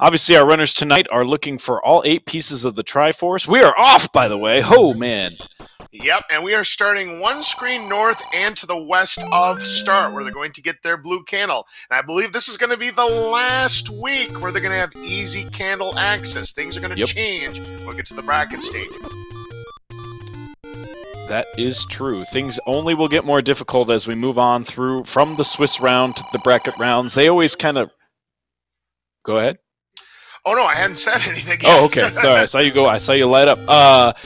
Obviously, our runners tonight are looking for all 8 pieces of the Triforce. We are off, by the way. Oh, man. Yep, and we are starting one screen north and to the west of start, where they're going to get their blue candle. And I believe this is going to be the last week where they're going to have easy candle access. Things are going to change when we get to the bracket stage. That is true. Things only will get more difficult as we move on through from the Swiss round to the bracket rounds. They always kind of... Go ahead. Oh, no, I hadn't said anything yet. Oh, okay. Sorry, I saw you go. I saw you light up.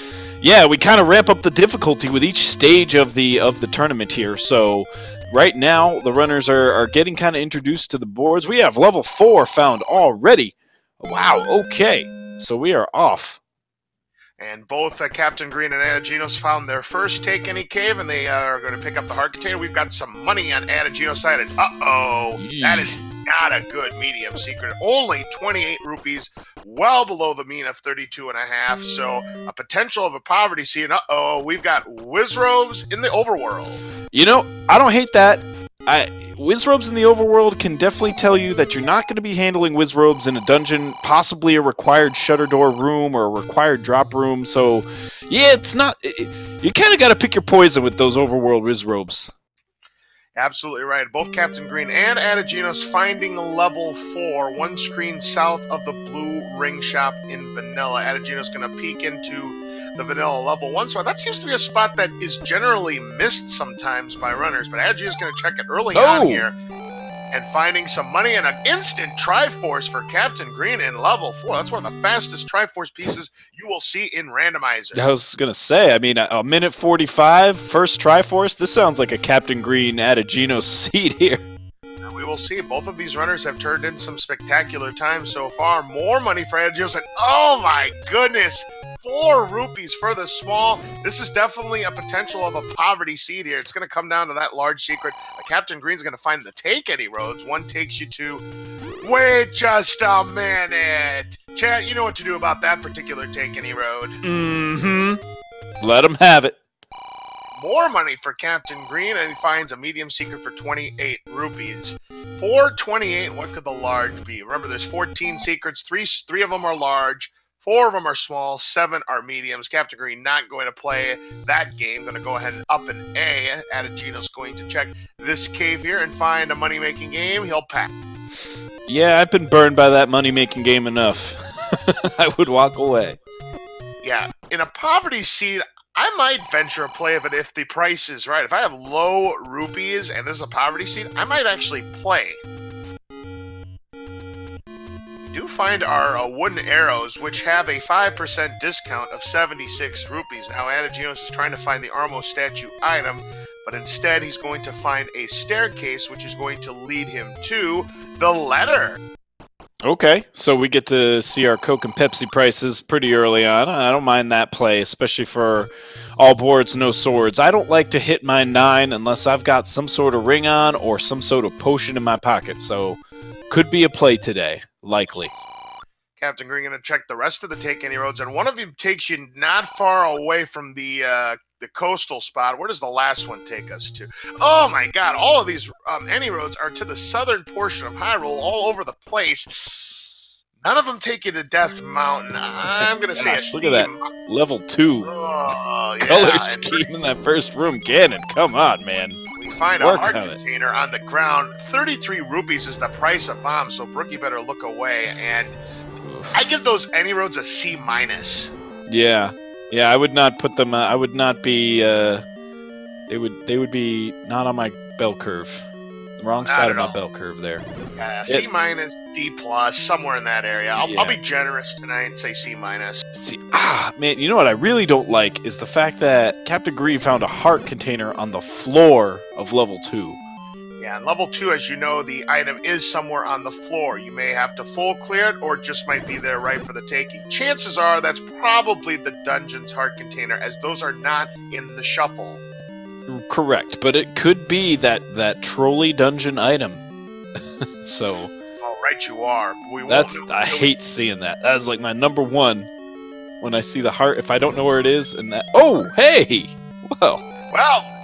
Yeah, we kind of ramp up the difficulty with each stage of the tournament here. So right now, the runners are getting kind of introduced to the boards. We have level 4 found already. Wow, okay. So we are off. And both Captain Green and Ategenos found their first Take Any Cave, and they are going to pick up the heart container. We've got some money on Ategenos' side, and that is not a good medium secret. Only 28 rupees, well below the mean of 32.5. So a potential of a poverty scene. We've got Wizrobes in the overworld. You know, I don't hate that. Wizrobes in the overworld can definitely tell you that you're not going to be handling Wizrobes in a dungeon, possibly a required shutter door room or a required drop room. So, yeah, it's not... You kind of got to pick your poison with those overworld Wizrobes. Absolutely right. Both Captain Green and Ategenos finding level 4, one screen south of the blue ring shop in Vanilla. Ategenos going to peek into the Vanilla level 1 spot. That seems to be a spot that is generally missed sometimes by runners, but Ategenos is going to check it early on here and finding some money and an instant Triforce for Captain Green in level 4. That's one of the fastest Triforce pieces you will see in Randomizer. I was going to say, I mean, a minute 45, first Triforce. This sounds like a Captain Green Ategenos seed here. We will see. Both of these runners have turned in some spectacular times so far. More money for Ategenos, and oh my goodness, 4 rupees for the small. This is definitely a potential of a poverty seed here. It's going to come down to that large secret. Captain Green's going to find the Take Any roads. One takes you to... Wait just a minute. Chat, you know what to do about that particular Take Any road. Mm-hmm. Let him have it. More money for Captain Green, and he finds a medium secret for 28 rupees. 428, what could the large be? Remember, there's 14 secrets. Three of them are large. 4 of them are small, 7 are mediums. Captain Green not going to play that game. Going to go ahead and up an A. Ategenos going to check this cave here and find a money-making game. He'll pack. Yeah, I've been burned by that money-making game enough. I would walk away. Yeah, in a poverty seed, I might venture a play of it if the price is right. If I have low rupees and this is a poverty seed, I might actually play. Do find our wooden arrows, which have a 5% discount of 76 rupees. Now, Ategenos is trying to find the Armo statue item, but instead he's going to find a staircase, which is going to lead him to the letter. Okay, so we get to see our Coke and Pepsi prices pretty early on. I don't mind that play, especially for all boards, no swords. I don't like to hit my 9 unless I've got some sort of ring on or some sort of potion in my pocket, so could be a play today. Likely. Captain Green going to check the rest of the Take Any roads, and one of them takes you not far away from the coastal spot. Where does the last one take us to? Oh my god, all of these Any roads are to the southern portion of Hyrule, all over the place. None of them take you to Death Mountain. I'm going to say look at that. Level 2. Color scheme in that first room. Ganon, come on, man. Find a heart container on the ground. 33 rupees is the price of bombs, so Brookie better look away. And I give those Any roads a C-. Yeah, I would not put them. I would not be. They would be not on my bell curve. The wrong side of my bell curve there. Yeah, C-, D+, somewhere in that area. I'll be generous tonight and say C-. See, man, you know what I really don't like is the fact that Captain Green found a heart container on the floor of level 2. Yeah, and level 2, as you know, the item is somewhere on the floor. You may have to full clear it, or it just might be there right for the taking. Chances are that's probably the dungeon's heart container, as those are not in the shuffle. Correct, but it could be that trolley dungeon item. So. Oh, right, you are. I hate seeing that. That's like my number 1 when I see the heart. If I don't know where it is, and that. Oh, hey! Well,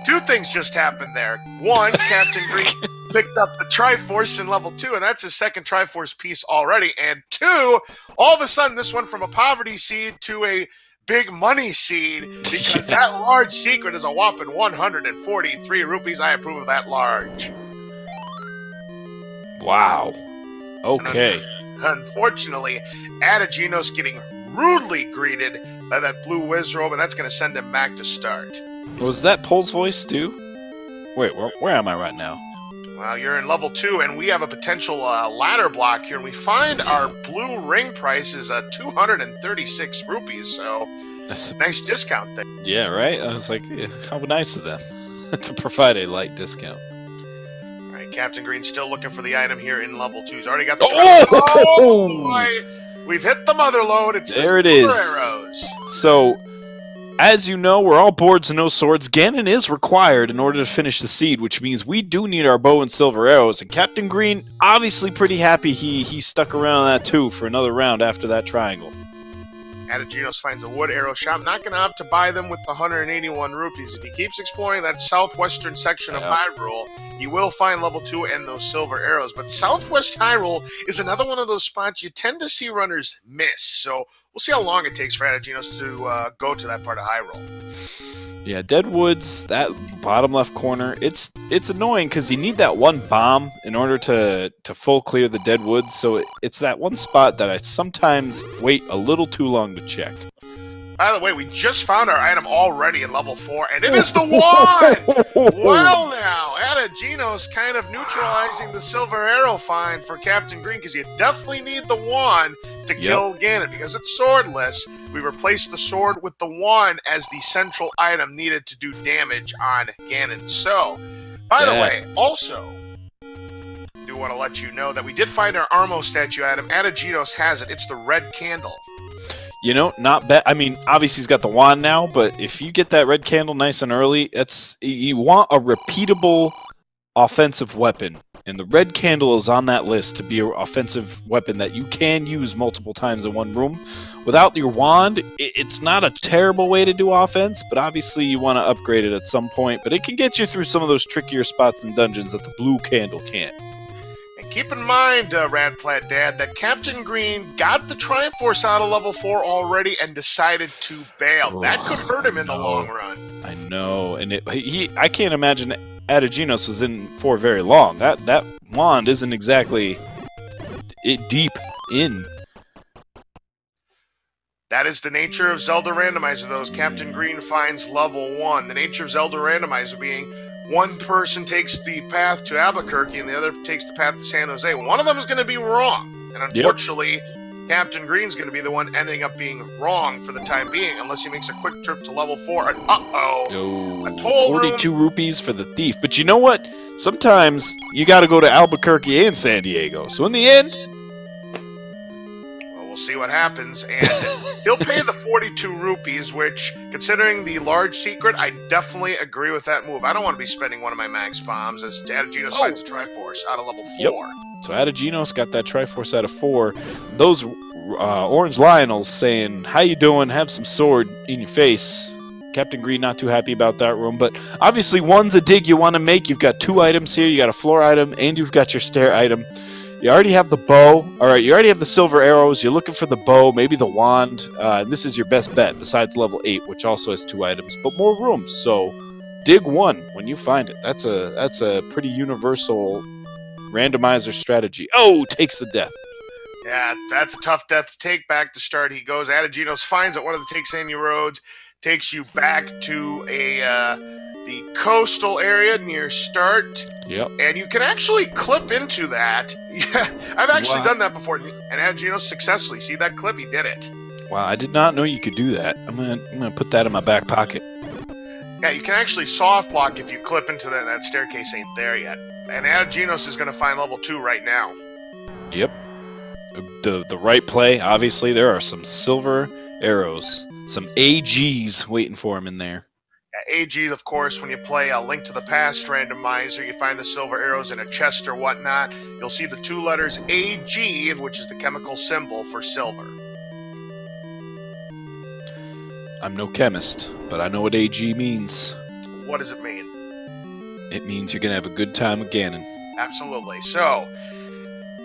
2 things just happened there. 1, Captain Green picked up the Triforce in level 2, and that's his second Triforce piece already. And 2, all of a sudden, this went from a poverty seed to a big money seed, because that large secret is a whopping 143 rupees. I approve of that large. Wow. Okay. Unfortunately, Ategenos getting rudely greeted by that blue whiz robe, and that's going to send him back to start. Was that Pole's voice too? Wait, where am I right now? Well, you're in level 2, and we have a potential ladder block here, and we find our blue ring price is 236 rupees, so nice discount there. Yeah, right? I was like, yeah, how nice of them to provide a light discount. All right, Captain Green still looking for the item here in level 2. He's already got the... Oh! Boy! We've hit the mother lode. It's there it is. Arrows. So... as you know, we're all boards and no swords. Ganon is required in order to finish the seed, which means we do need our bow and silver arrows. And Captain Green, obviously pretty happy he stuck around that too for another round after that triangle. Ategenos finds a wood arrow shop, not going to opt to buy them with the 181 rupees. If he keeps exploring that southwestern section of Hyrule, he will find level 2 and those silver arrows. But Southwest Hyrule is another one of those spots you tend to see runners miss. So we'll see how long it takes for Ategenos to go to that part of Hyrule. Yeah, Deadwoods, that bottom left corner, it's annoying because you need that one bomb in order to full clear the Deadwoods, so it's that one spot that I sometimes wait a little too long to check. By the way, we just found our item already in level 4, and it is the wand! Well now, Ategenos kind of neutralizing the silver arrow find for Captain Green, because you definitely need the wand to kill Ganon. Because it's swordless, we replaced the sword with the wand as the central item needed to do damage on Ganon. So, by the way, also, I do want to let you know that we did find our Armo statue item. Ategenos has it. It's the red candle. You know, not bad. I mean, obviously he's got the wand now, but if you get that red candle nice and early, you want a repeatable offensive weapon. And the red candle is on that list to be an offensive weapon that you can use multiple times in one room. Without your wand, it's not a terrible way to do offense, but obviously you want to upgrade it at some point. But it can get you through some of those trickier spots and dungeons that the blue candle can't. Keep in mind, Radplat Dad, that Captain Green got the Triforce out of level 4 already and decided to bail. That could hurt him in the long run. I know, and I can't imagine Ategenos was in for very long. That wand isn't exactly deep in. That is the nature of Zelda Randomizer, though, as Captain Green finds level 1. The nature of Zelda Randomizer being one person takes the path to Albuquerque and the other takes the path to San Jose. One of them is going to be wrong. And unfortunately, Captain Green's going to be the one ending up being wrong for the time being, unless he makes a quick trip to level 4. And a toll 42 room. rupees for the thief. But you know what? Sometimes you got to go to Albuquerque and San Diego. So in the end, we'll see what happens, and he'll pay the 42 rupees, which, considering the large secret, I definitely agree with that move. I don't want to be spending one of my max bombs as Ategenos finds a Triforce out of level 4. Yep. So Ategenos got that Triforce out of 4. Those orange Lionels saying, "How you doing? Have some sword in your face." Captain Green not too happy about that room, but obviously one's a dig you want to make. You've got 2 items here. You got a floor item, and you've got your stair item. You already have the bow. All right, you already have the silver arrows. You're looking for the bow, maybe the wand. And this is your best bet, besides level 8, which also has 2 items, but more rooms. So dig 1 when you find it. That's a pretty universal randomizer strategy. Oh, takes the death. Yeah, that's a tough death to take. Back to start he goes. Ategenos finds it. One of the Texania roads takes you back to the coastal area near start. Yep. And you can actually clip into that. Yeah, I've actually done that before. And Ategenos successfully. See that clip? He did it. Wow, I did not know you could do that. I'm gonna put that in my back pocket. Yeah, you can actually soft lock if you clip into that. That staircase ain't there yet. And Ategenos is going to find level 2 right now. Yep. The right play, obviously. There are some silver arrows. Some AGs waiting for him in there. AGs, of course, when you play a Link to the Past randomizer, you find the silver arrows in a chest or whatnot. You'll see the 2 letters AG, which is the chemical symbol for silver. I'm no chemist, but I know what AG means. What does it mean? It means you're going to have a good time with Ganon. Absolutely. So,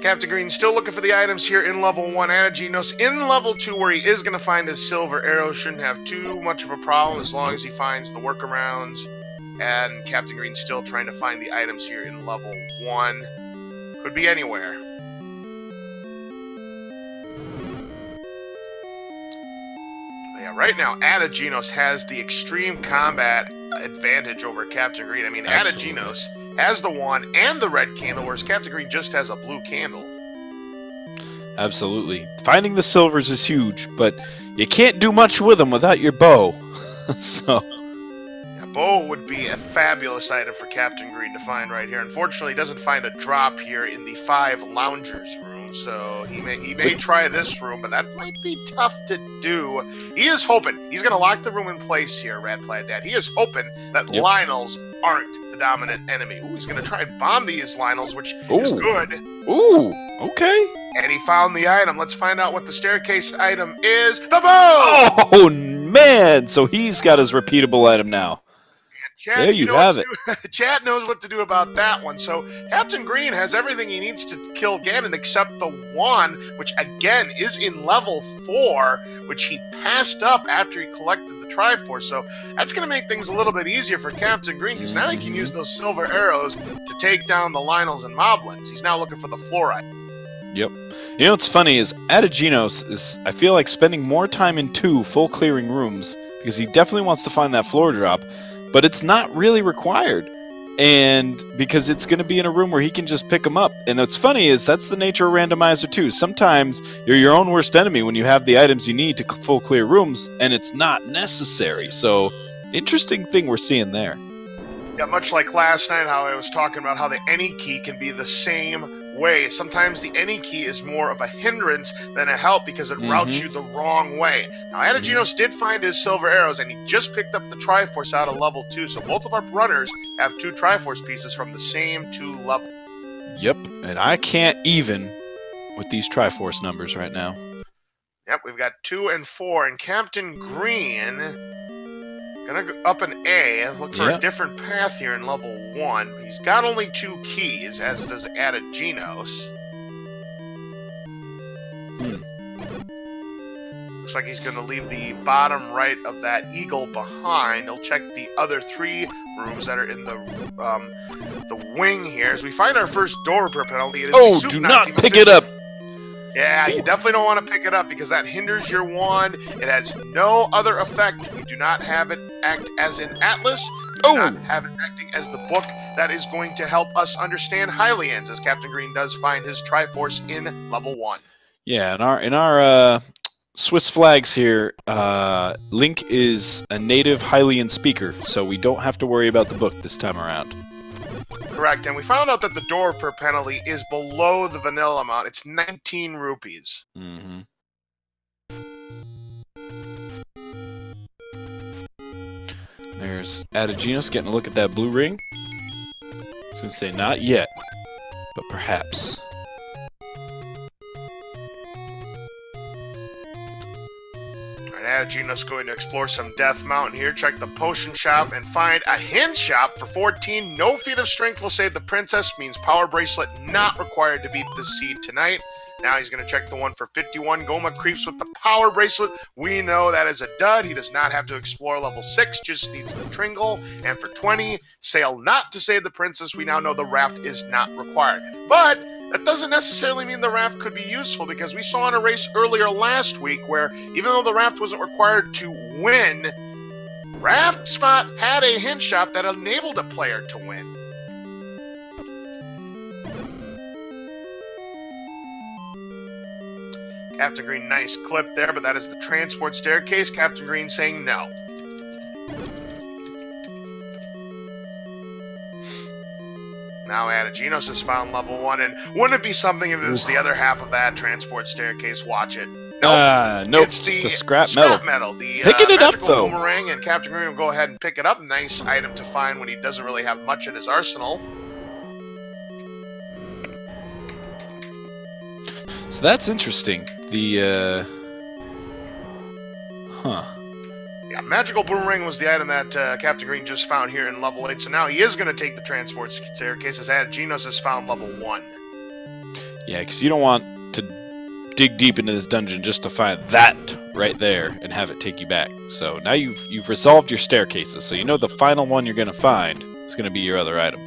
Captain Green still looking for the items here in level 1. Ategenos in level 2, where he is going to find his silver arrow. Shouldn't have too much of a problem as long as he finds the workarounds. And Captain Green still trying to find the items here in level 1. Could be anywhere. Yeah, right now, Ategenos has the extreme combat advantage over Captain Green. I mean, absolutely. Ategenos has the wand and the red candle, whereas Captain Green just has a blue candle. Absolutely. Finding the silvers is huge, but you can't do much with them without your bow. So... bow would be a fabulous item for Captain Green to find right here. Unfortunately, he doesn't find a drop here in the 5 loungers room, so he may try this room, but that might be tough to do. He is hoping. He's going to lock the room in place here, Radflat Dad. He is hoping that Lionels aren't the dominant enemy. Ooh, he's going to try and bomb these Lionels, which is good. Ooh, okay. And he found the item. Let's find out what the staircase item is. The bow! Oh, man! So he's got his repeatable item now. Chat, there you have it. Chat knows what to do about that one. So Captain Green has everything he needs to kill Ganon except the wand, which again is in level 4, which he passed up after he collected the Triforce. So that's going to make things a little bit easier for Captain Green, because now he can use those silver arrows to take down the Lionels and Moblins. He's now looking for the fluorite. Yep. You know what's funny is Ategenos is, I feel like, spending more time in 2 full clearing rooms, because he definitely wants to find that floor drop. But it's not really required, and because it's going to be in a room where he can just pick them up. And what's funny is that's the nature of Randomizer too. Sometimes you're your own worst enemy when you have the items you need to full clear rooms, and it's not necessary. So, interesting thing we're seeing there. Yeah, much like last night, how I was talking about how the any key can be the same way. Sometimes the any key is more of a hindrance than a help because it routes you the wrong way. Now, Ategenos did find his silver arrows, and he just picked up the Triforce out of level 2, so both of our runners have 2 Triforce pieces from the same 2 levels. Yep, and I can't even with these Triforce numbers right now. Yep, we've got 2 and 4, and Captain Green gonna go up an A, look for a different path here in level 1. He's got only 2 keys, as does Ategenos. Looks like he's gonna leave the bottom right of that eagle behind. He'll check the other 3 rooms that are in the wing here. As we find our first door repair penalty, it is do not pick it up! Yeah, you definitely don't want to pick it up because that hinders your wand. It has no other effect. We do not have it act as an atlas. We do not have it acting as the book that is going to help us understand Hylians, as Captain Green does find his Triforce in level 1. Yeah, in our Swiss flags here, Link is a native Hylian speaker, so we don't have to worry about the book this time around. Correct, and we found out that the door per penalty is below the vanilla amount. It's 19 rupees. There's Ategenos getting a look at that blue ring. I was going to say not yet, but perhaps. Ategenos going to explore some Death Mountain here, check the potion shop, and find a hint shop for 14. No feat of strength will save the princess, means power bracelet not required to beat the seed tonight. Now he's going to check the one for 51. Goma creeps with the power bracelet. We know that is a dud. He does not have to explore level 6, just needs the Tringle. And for 20, sail not to save the princess. We now know the raft is not required. But that doesn't necessarily mean the raft could be useful, because we saw in a race earlier last week where, even though the raft wasn't required to win, Raft Spot had a hint shop that enabled a player to win. Captain Green, nice clip there, but that is the transport staircase. Captain Green saying no. Now Ategenos has found level 1, and wouldn't it be something if it was the other half of that transport staircase? Watch it. Nope. Nope. It's just the a scrap metal. The picking it up, though. Boomerang, and Captain Green will go ahead and pick it up. Nice item to find when he doesn't really have much in his arsenal. So that's interesting. The Yeah, Magical Boomerang was the item that Captain Green just found here in level 8, so now he is going to take the transport staircase as Ategenos has found level 1. Yeah, because you don't want to dig deep into this dungeon just to find that right there and have it take you back. So now you've resolved your staircases, so you know the final one you're going to find is going to be your other item.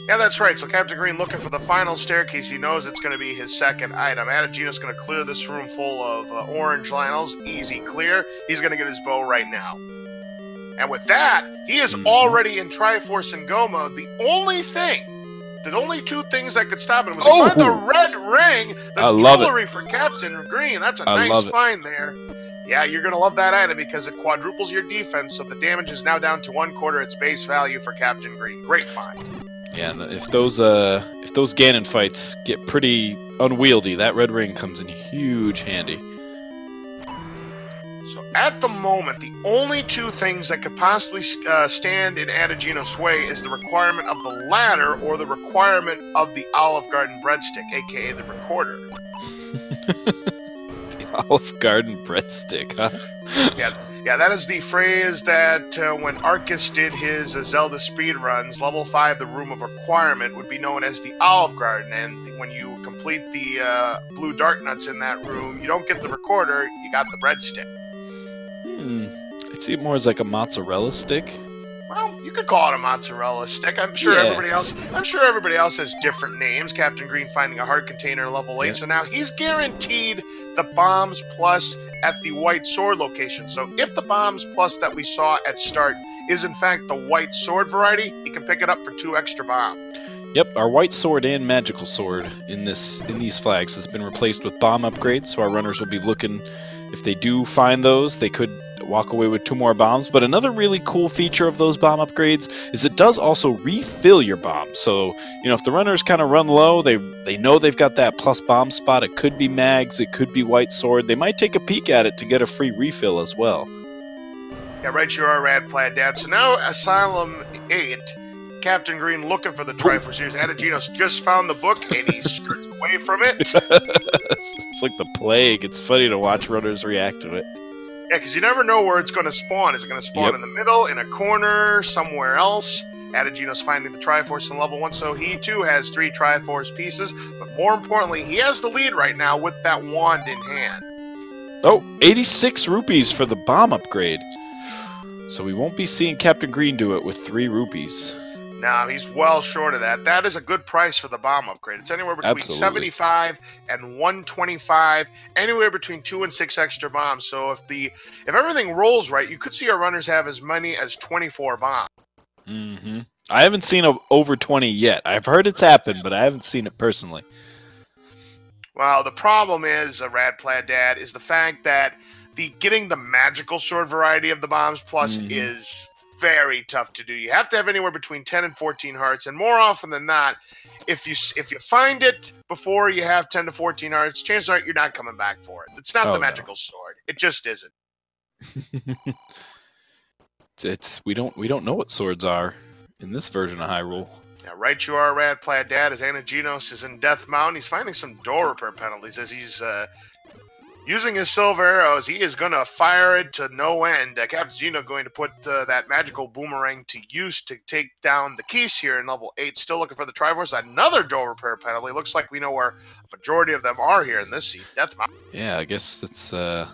Yeah, that's right. So Captain Green looking for the final staircase. He knows it's going to be his second item. Ategenos going to clear this room full of orange Lionels. Easy clear. He's going to get his bow right now. And with that, he is already in Triforce and Go mode. The only two things that could stop him was to find the red ring, the jewelry for Captain Green. That's a nice find there. Yeah, you're going to love that item because it quadruples your defense, so the damage is now down to 1/4 its base value for Captain Green. Great find. Yeah, and if those Ganon fights get pretty unwieldy, that red ring comes in huge handy. So at the moment, the only two things that could possibly stand in Ategenos' way is the requirement of the ladder or the requirement of the Olive Garden breadstick, aka the recorder. The Olive Garden breadstick, huh? Yeah, that is the phrase that when Arcus did his Zelda speedruns, level 5, the Room of Requirement, would be known as the Olive Garden, and when you complete the blue Dark Nuts in that room, you don't get the recorder, you got the breadstick. I'd see it more as like a mozzarella stick. Well, you could call it a mozzarella stick. I'm sure everybody else has different names. Captain Green finding a heart container level 8, so now he's guaranteed the bombs plus at the white sword location. So if the bombs plus that we saw at start is in fact the white sword variety, he can pick it up for 2 extra bombs. Yep, our white sword and magical sword in these flags has been replaced with bomb upgrades, so our runners will be looking, if they do find those, they could walk away with 2 more bombs. But another really cool feature of those bomb upgrades is it does also refill your bombs. So, you know, if the runners kind of run low, they know they've got that plus bomb spot. It could be mags, it could be white sword. They might take a peek at it to get a free refill as well. Yeah, right, you are, Rad Plaid Dad. So now Asylum 8, Captain Green looking for the Triforce series. Ategenos just found the book and he skirts away from it. It's like the plague. It's funny to watch runners react to it. Yeah, because you never know where it's going to spawn. Is it going to spawn in the middle, in a corner, somewhere else? Ategenos finding the Triforce in level 1, so he too has 3 Triforce pieces. But more importantly, he has the lead right now with that wand in hand. Oh, 86 rupees for the bomb upgrade. So we won't be seeing Captain Green do it with 3 rupees. No, he's well short of that. That is a good price for the bomb upgrade. It's anywhere between 75 and 125, anywhere between 2 and 6 extra bombs. So if everything rolls right, you could see our runners have as many as 24 bombs. I haven't seen over 20 yet. I've heard it's happened, but I haven't seen it personally. Well, the problem is, Rad Plaid Dad, is the fact that getting the magical sword variety of the bombs plus is very tough to do. You have to have anywhere between 10 and 14 hearts, and more often than not, if you find it before you have 10 to 14 hearts, chances are you're not coming back for it. It's not the magical sword. It just isn't. we don't know what swords are in this version of Hyrule. Yeah, right you are, Rad Plaid Dad, as Ategenos is in Death Mountain. He's finding some door repair penalties as he's using his silver arrows. He is going to fire it to no end. Captain Gino going to put that magical boomerang to use to take down the keys here in level 8. Still looking for the Triforce. Another door repair penalty. Looks like we know where a majority of them are here in this scene. Death Mountain. Yeah, I guess it's a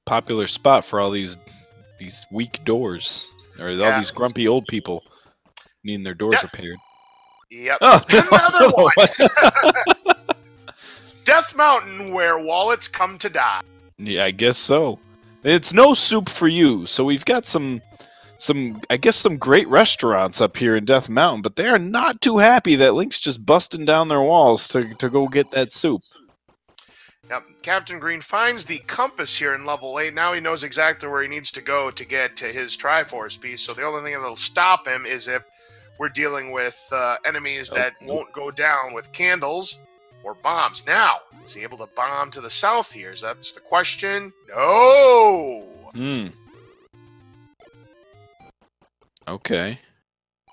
popular spot for all these weak doors. Or all these grumpy old people needing their doors repaired. Yep. Oh. Another one. Death Mountain, where wallets come to die. Yeah, I guess so. It's no soup for you. So we've got some great restaurants up here in Death Mountain, but they are not too happy that Link's just busting down their walls to go get that soup. Yep. Captain Green finds the compass here in level 8. Now he knows exactly where he needs to go to get to his Triforce piece. So the only thing that'll stop him is if we're dealing with enemies that won't go down with candles or bombs. Now, is he able to bomb to the south here? That's the question. No! Okay.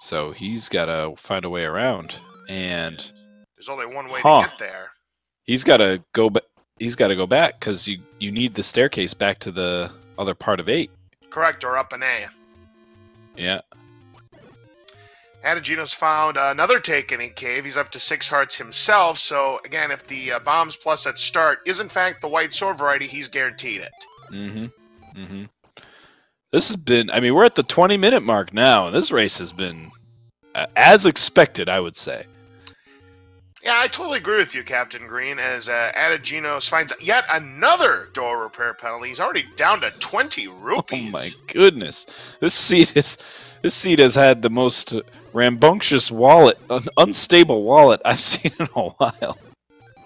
So he's got to find a way around. And there's only one way to get there. He's got to go back because you need the staircase back to the other part of 8. Correct, or up an A. Yeah. Ategenos found another Takening cave. He's up to 6 hearts himself. So, again, if the bombs plus at start is in fact the white sword variety, he's guaranteed it. Mm-hmm. Mm-hmm. This has been, I mean, we're at the 20-minute mark now, and this race has been as expected, I would say. Yeah, I totally agree with you, Captain Green, as Ategenos finds yet another door repair penalty. He's already down to 20 rupees. Oh my goodness. This seat has had the most rambunctious wallet, unstable wallet I've seen in a while.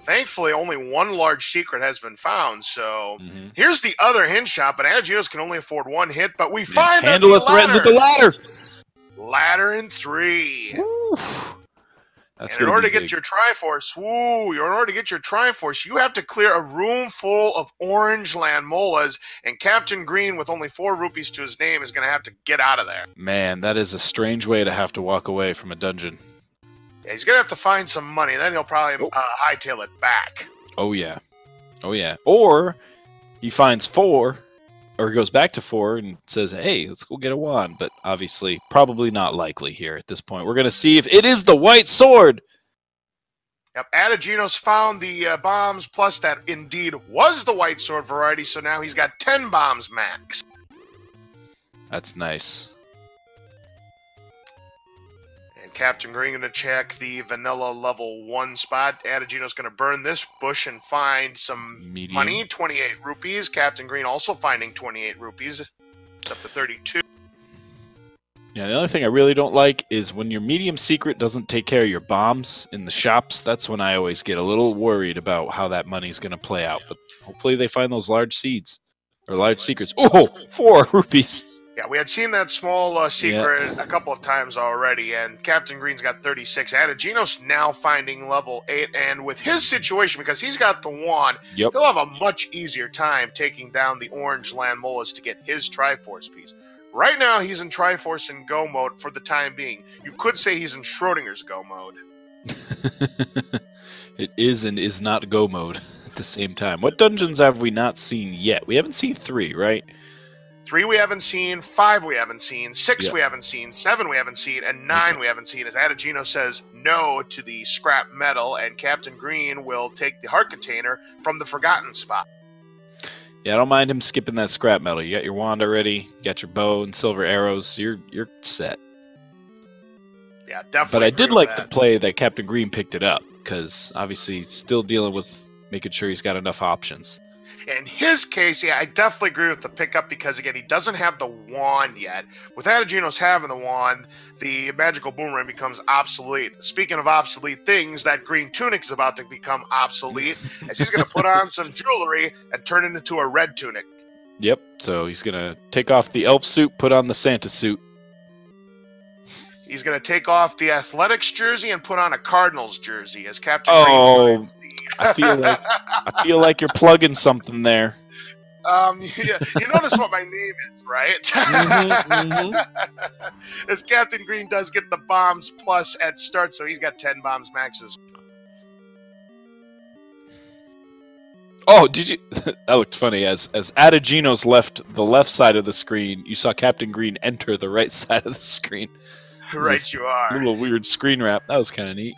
Thankfully, only one large secret has been found, so here's the other hint shot, but Ategenos can only afford one hit, but we find handle the threatens with the ladder! Ladder in 3. Woo. That's and in order to get your Triforce, you have to clear a room full of orange land molas, and Captain Green, with only 4 rupees to his name, is going to have to get out of there. Man, that is a strange way to have to walk away from a dungeon. Yeah, he's going to have to find some money, then he'll probably hightail it back. Oh, yeah. Oh, yeah. Or he finds 4, or he goes back to 4 and says, hey, let's go get a wand. But obviously, probably not likely here at this point. We're going to see if it is the white sword. Yep, Ategenos found the bombs, plus that indeed was the white sword variety, so now he's got 10 bombs max. That's nice. Captain Green going to check the vanilla level 1 spot. Ategenos going to burn this bush and find some money, 28 rupees. Captain Green also finding 28 rupees. It's up to 32. Yeah, the only thing I really don't like is when your medium secret doesn't take care of your bombs in the shops. That's when I always get a little worried about how that money's going to play out. But hopefully they find those large seeds. Or large secrets. Oh, 4 rupees. Yeah, we had seen that small secret a couple of times already, and Captain Green's got 36. Ategenos now finding level 8, and with his situation, because he's got the wand, he'll have a much easier time taking down the orange land molas to get his Triforce piece. Right now, he's in Triforce and Go mode for the time being. You could say he's in Schrodinger's Go mode. It is and is not Go mode at the same time. What dungeons have we not seen yet? We haven't seen 3, right? 3 we haven't seen, 5 we haven't seen, 6 we haven't seen, 7 we haven't seen, and 9 we haven't seen, as Ategenos says no to the scrap metal, and Captain Green will take the heart container from the forgotten spot. Yeah, I don't mind him skipping that scrap metal. You got your wand already, you got your bow and silver arrows, you're set. Yeah, definitely. But I did like the play that Captain Green picked it up, because obviously he's still dealing with making sure he's got enough options. In his case, yeah, I definitely agree with the pickup because, again, he doesn't have the wand yet. With Ategenos having the wand, the magical boomerang becomes obsolete. Speaking of obsolete things, that green tunic is about to become obsolete as he's going to put on some jewelry and turn it into a red tunic. Yep, so he's going to take off the elf suit, put on the Santa suit. He's going to take off the athletics jersey and put on a Cardinals jersey as Captain Green. I feel like you're plugging something there. Yeah, you notice what my name is, right? As Captain Green does get the bombs plus at start, so he's got 10 bombs maxes. Oh, did you? That looked funny. As Ategenos left the left side of the screen, you saw Captain Green enter the right side of the screen. Right, you are. Little weird screen wrap. That was kind of neat.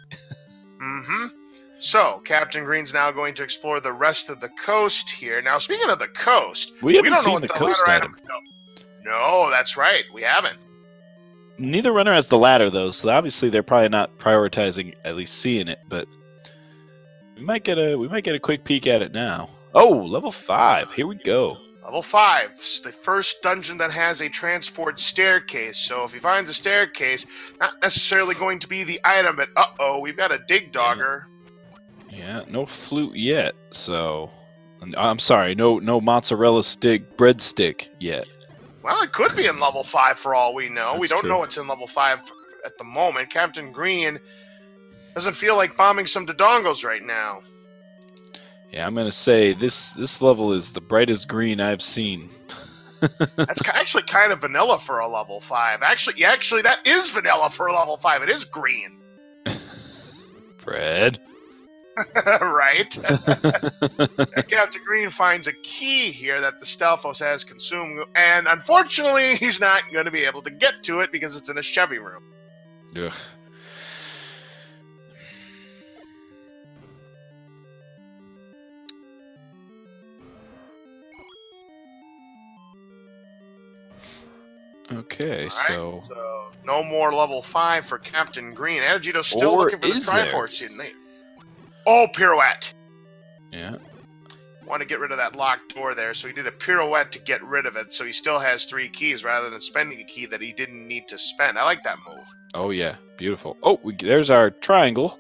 So, Captain Green's now going to explore the rest of the coast here. Now, speaking of the coast, we don't seen know what the coast item. No, that's right. We haven't. Neither runner has the ladder, though, so obviously they're probably not prioritizing at least seeing it. But we might get a quick peek at it now. Oh, level 5. Here we go. Level 5, the first dungeon that has a transport staircase. So if he finds a staircase, not necessarily going to be the item, but uh-oh, we've got a dig dogger. Yeah, no flute yet, so... I'm sorry, no mozzarella stick breadstick yet. Well, it could be in level 5 for all we know. We don't true. know what's in level 5 at the moment. Captain Green doesn't feel like bombing some Dodongos right now. Yeah, I'm going to say this level is the brightest green I've seen. That's actually kind of vanilla for a level 5. Actually, that is vanilla for a level 5. It is green. Fred. Right? Captain Green finds a key here that the Stalfos has consumed, and unfortunately, he's not going to be able to get to it because it's in a Chevy room. Ugh. Okay, Right, so no more level 5 for Captain Green. Ategenos still Or looking for the is Triforce. Oh, pirouette! yeah. Want to get rid of that locked door there, so he did a pirouette to get rid of it, so he still has 3 keys rather than spending a key that he didn't need to spend. I like that move. Oh yeah, beautiful. Oh, there's our triangle.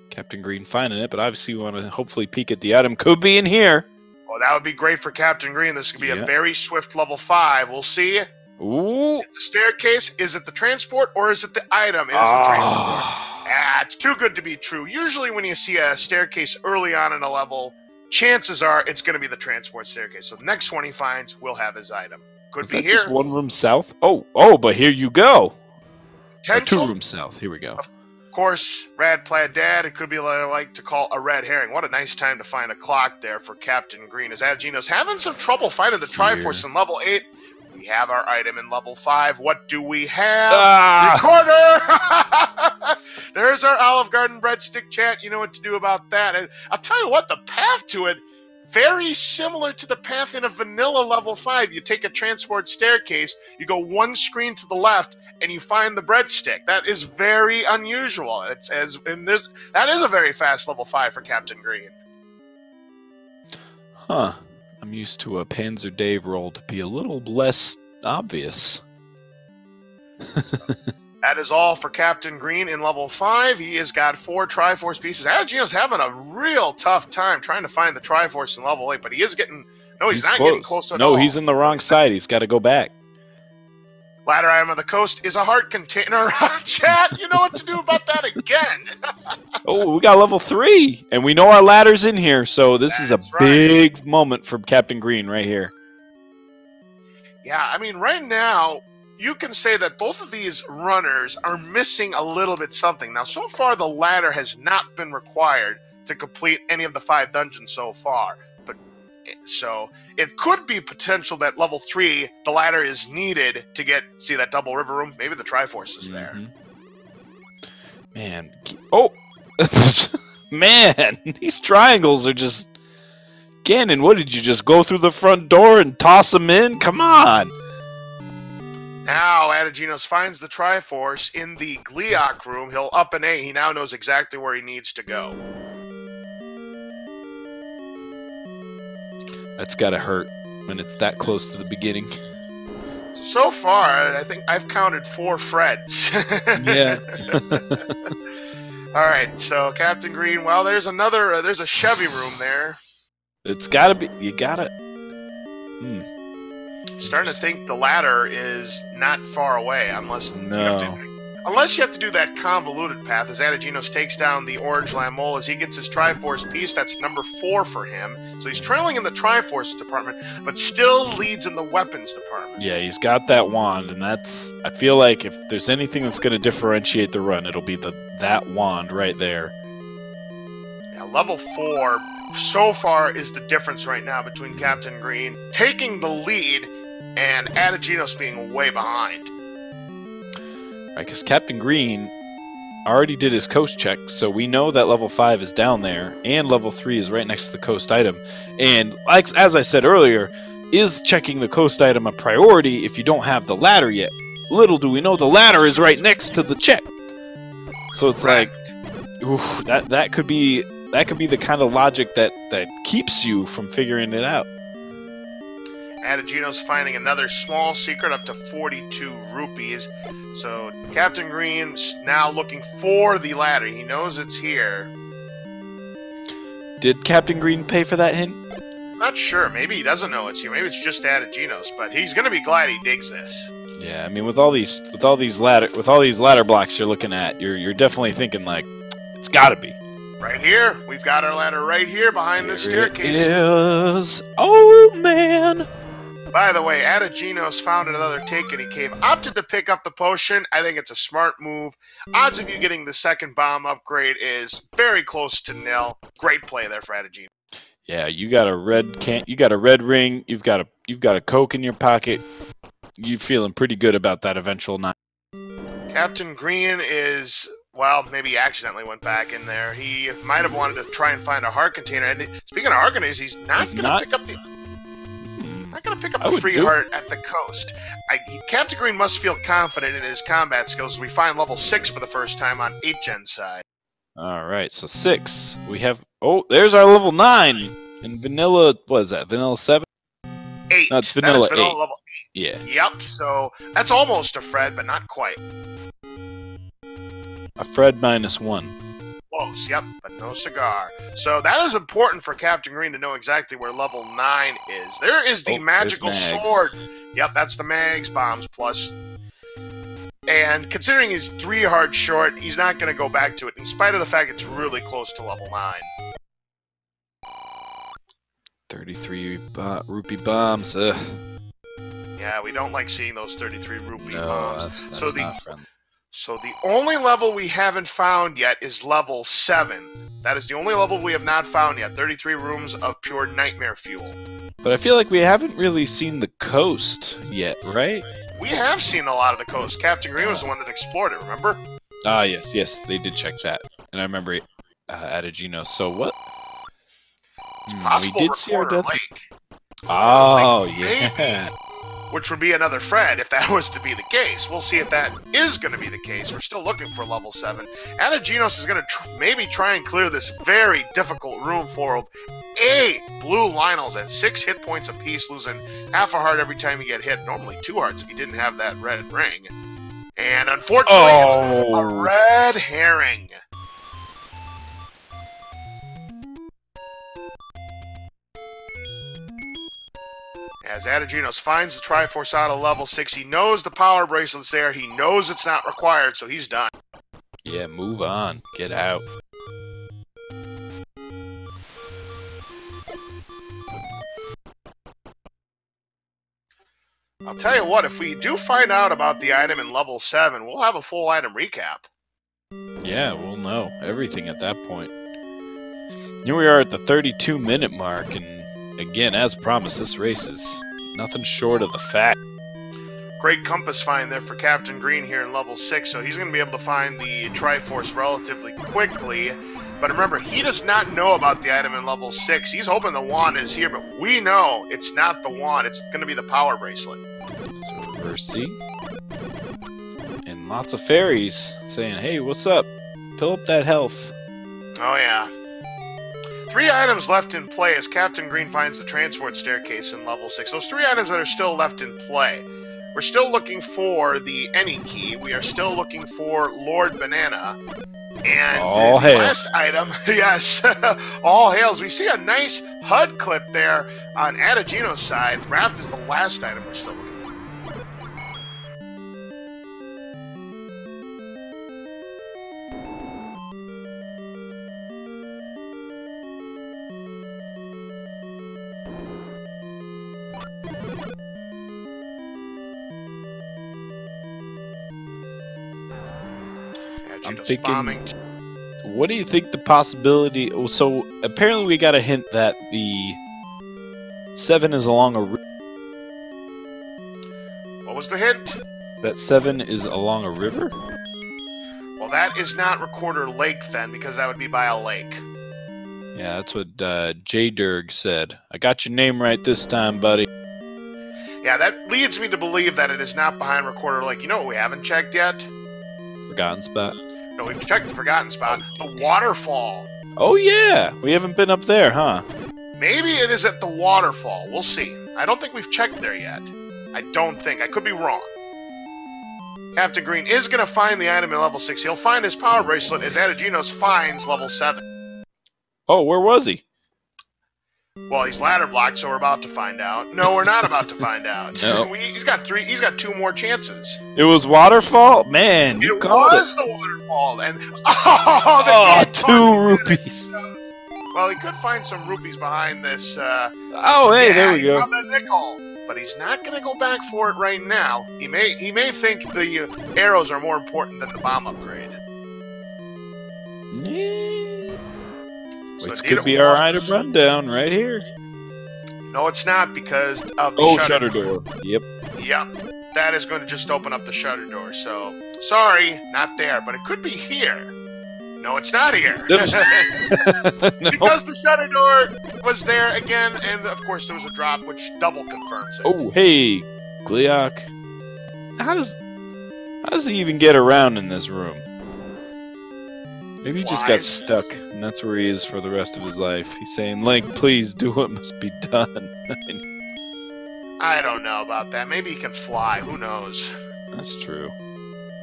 Captain Green finding it, but obviously we want to hopefully peek at the item. Could be in here. Well, that would be great for Captain Green. This could be a very swift level 5. We'll see. Ooh. The staircase, is it the transport or is it the item? It is the transport. It's too good to be true. Usually when you see a staircase early on in a level, chances are it's going to be the transport staircase. So the next one he finds will have his item. Could be here. Just one room south? Oh, but here you go. 2 rooms south. Here we go. Of course, Rad Plaid Dad, it could be what I like to call a red herring. What a nice time to find a clock there for Captain Green. As Ategenos having some trouble finding the Triforce in level 8. We have our item in level 5. What do we have? Recorder! There's our Olive Garden breadstick chat. You know what to do about that. And I'll tell you what, the path to it, very similar to the path in a vanilla level 5. You take a transport staircase, you go 1 screen to the left, and you find the breadstick. That is very unusual. That is a very fast level 5 for Captain Green. Huh. I'm used to a Panzer Dave roll to be a little less obvious. That is all for Captain Green in level 5. He has got 4 Triforce pieces. Ategenos having a real tough time trying to find the Triforce in level 8, but he is getting... No, he's not getting close at all. No, he's in the wrong side. He's got to go back. Ladder item of the coast is a heart container. Chat, you know what to do about that again. Oh, we got level 3, and we know our ladder's in here, so this is a big moment for Captain Green right here. Yeah, I mean, right now, you can say that both of these runners are missing a little bit something. Now, so far, the ladder has not been required to complete any of the 5 dungeons so far. So it could be potential that level 3, the ladder is needed to see that double river room. Maybe the Triforce is there. Man. Oh! Man, these triangles are just... Ganon, what did you just go through the front door and toss them in? Come on! Now, Ategenos finds the Triforce in the Gliok room. He'll up an A. He now knows exactly where he needs to go. That's gotta hurt when it's that close to the beginning. So far, I think I've counted 4 Freds. Yeah. All right, so Captain Green. Well, there's a Chevy room there. It's gotta be. You gotta. Starting to think the ladder is not far away, unless you have to do that convoluted path. As Ategenos takes down the orange Lamole, as he gets his Triforce piece, that's number 4 for him. So he's trailing in the Triforce department, but still leads in the weapons department. Yeah, he's got that wand, and that's... I feel like if there's anything that's going to differentiate the run, it'll be that wand right there. Yeah, level 4, so far, is the difference right now between Captain Green taking the lead and Ategenos being way behind. Right, because Captain Green already did his coast check, so we know that level 5 is down there, and level 3 is right next to the coast item. And as I said earlier, is checking the coast item a priority if you don't have the ladder yet? Little do we know the ladder is right next to the check. So it's like, oof, that could be the kind of logic that keeps you from figuring it out. Ategenos finding another small secret up to 42 rupees. So Captain Green's now looking for the ladder. He knows it's here. Did Captain Green pay for that hint? Not sure. Maybe he doesn't know it's here. Maybe it's just Ategenos, but he's going to be glad he digs this. Yeah, I mean, with all these ladder blocks you're looking at, you're definitely thinking like, it's got to be. Right here. We've got our ladder right here behind this staircase. It is. Oh man. By the way, Ategenos found another take-any cave, opted to pick up the potion. I think it's a smart move. Odds of you getting the second bomb upgrade is very close to nil. Great play there for Ategenos. Yeah, you got a red ring, you've got a Coke in your pocket. You feeling pretty good about that eventual 9. Captain Green is, well, maybe he accidentally went back in there. He might have wanted to try and find a heart container. And speaking of heart containers, he's not going to pick up the... Not going to pick up the free heart at the coast. Captain Green must feel confident in his combat skills as we find level 6 for the first time on 8th-gen side. Alright, so 6. We have... Oh, there's our level 9! In vanilla... What is that? Vanilla 7? 8. No, it's vanilla 8. Level 8. Yeah. Yep, so that's almost a Fred, but not quite. A Fred -1. Close, yep, but no cigar. So that is important for Captain Green to know exactly where level 9 is. There is the magical sword. Yep, that's the Mags Bombs plus. And considering he's 3 hearts short, he's not going to go back to it, in spite of the fact it's really close to level 9. 33 rupee bombs. Ugh. Yeah, we don't like seeing those 33 rupee bombs. That's not friendly. So the only level we haven't found yet is level 7. That is the only level we have not found yet. 33 rooms of pure nightmare fuel. But I feel like we haven't really seen the coast yet, right? We have seen a lot of the coast. Captain Green was the one that explored it, remember? Ah, yes, they did check that. And I remember Ategenos. So what? It's possible we did see our death. Lake. Oh, Lake, yeah. maybe. Which would be another Fred if that was to be the case. We'll see if that is going to be the case. We're still looking for level 7. Ategenos is going to maybe try and clear this very difficult room floor of 8 blue Lionels at 6 hit points apiece, losing half a heart every time you get hit. Normally 2 hearts if you didn't have that red ring. And unfortunately, it's a red herring. As Ategenos finds the Triforce out of level 6, he knows the power bracelet's there, he knows it's not required, so he's done. Yeah, move on. Get out. I'll tell you what, if we do find out about the item in level 7, we'll have a full item recap. Yeah, we'll know everything at that point. Here we are at the 32-minute mark, and again, as promised, this race is nothing short of the fact. Great compass find there for Captain Green here in level 6, so he's going to be able to find the Triforce relatively quickly. But remember, he does not know about the item in level 6. He's hoping the wand is here, but we know it's not the wand. It's going to be the power bracelet. So reverse C. And lots of fairies saying, hey, what's up? Fill up that health. Oh, yeah. 3 items left in play as Captain Green finds the transport staircase in level 6. Those 3 items that are still left in play. We're still looking for the Any key. We are still looking for Lord Banana. And all the last item, yes, all hails. We see a nice HUD clip there on Ategenos' side. Raft is the last item we're still looking for. I'm thinking, what do you think the possibility... So, apparently we got a hint that the 7 is along a... What was the hint? That 7 is along a river? Well, that is not Recorder Lake, then, because that would be by a lake. Yeah, that's what J-Durg said. I got your name right this time, buddy. Yeah, that leads me to believe that it is not behind Recorder Lake. You know what we haven't checked yet? Forgotten spot. No, we've checked the Forgotten Spot. The waterfall. Oh, yeah! We haven't been up there, huh? Maybe it is at the waterfall. We'll see. I don't think we've checked there yet. I don't think. I could be wrong. Captain Green is going to find the item in level 6. He'll find his power bracelet as Ategenos finds level 7. Oh, where was he? Well, he's ladder blocked, so we're about to find out. No, we're not about to find out. No. He's got 2 more chances. It was waterfall? Man, you called it. It was the waterfall, and oh, 2 rupees. Well, he could find some rupees behind this. Oh, hey, there we go. A nickel, but he's not going to go back for it right now. He may think the arrows are more important than the bomb upgrade. So this could be our item rundown right here. No, it's not because of the shutter door. Yep. Yep. That is going to just open up the shutter door. So, sorry, not there, but it could be here. No, it's not here. Because the shutter door was there again, and of course there was a drop, which double confirms it. Oh, hey, Gleok. How does he even get around in this room? Maybe he just got stuck, and that's where he is for the rest of his life. He's saying, Link, please do what must be done. I don't know about that. Maybe he can fly. Who knows? That's true.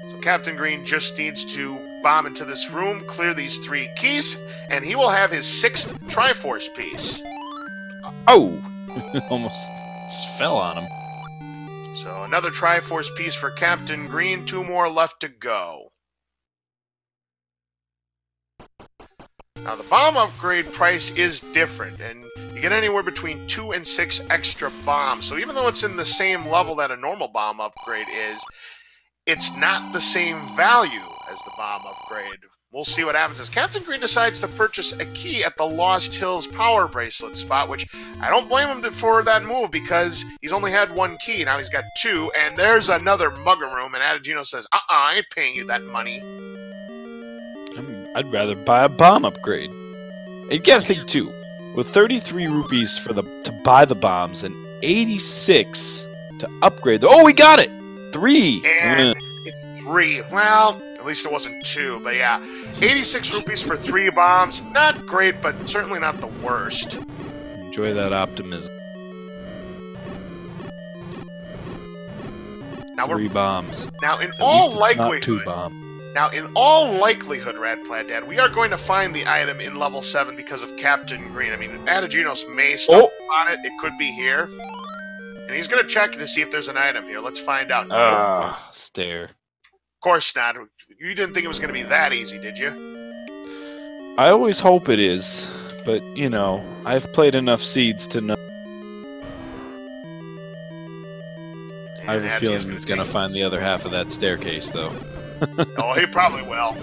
So Captain Green just needs to bomb into this room, clear these 3 keys, and he will have his 6th Triforce piece. Oh! Almost just fell on him. So another Triforce piece for Captain Green. 2 more left to go. Now, the bomb upgrade price is different, and you get anywhere between 2 and 6 extra bombs. So even though it's in the same level that a normal bomb upgrade is, it's not the same value as the bomb upgrade. We'll see what happens as Captain Green decides to purchase a key at the Lost Hills Power Bracelet spot, which I don't blame him for that move because he's only had 1 key. Now he's got 2, and there's another mugger room, and Ategenos says, I ain't paying you that money. I'd rather buy a bomb upgrade. And you gotta think too, with 33 rupees to buy the bombs and 86 to upgrade them. Oh, we got it! 3! And it's 3. Well, at least it wasn't 2, but yeah. 86 rupees for 3 bombs. Not great, but certainly not the worst. Enjoy that optimism. Now 3 bombs. Now, in At all least it's likelihood... not 2 bombs. Now, in all likelihood, Radflat Dad, we are going to find the item in level 7 because of Captain Green. I mean, Ategenos may stumble on it. It could be here. And he's going to check to see if there's an item here. Let's find out. Stare. Of course not. You didn't think it was going to be that easy, did you? I always hope it is. But, you know, I've played enough seeds to know. I have a feeling he's going to find the other half of that staircase, though. Oh, he probably will.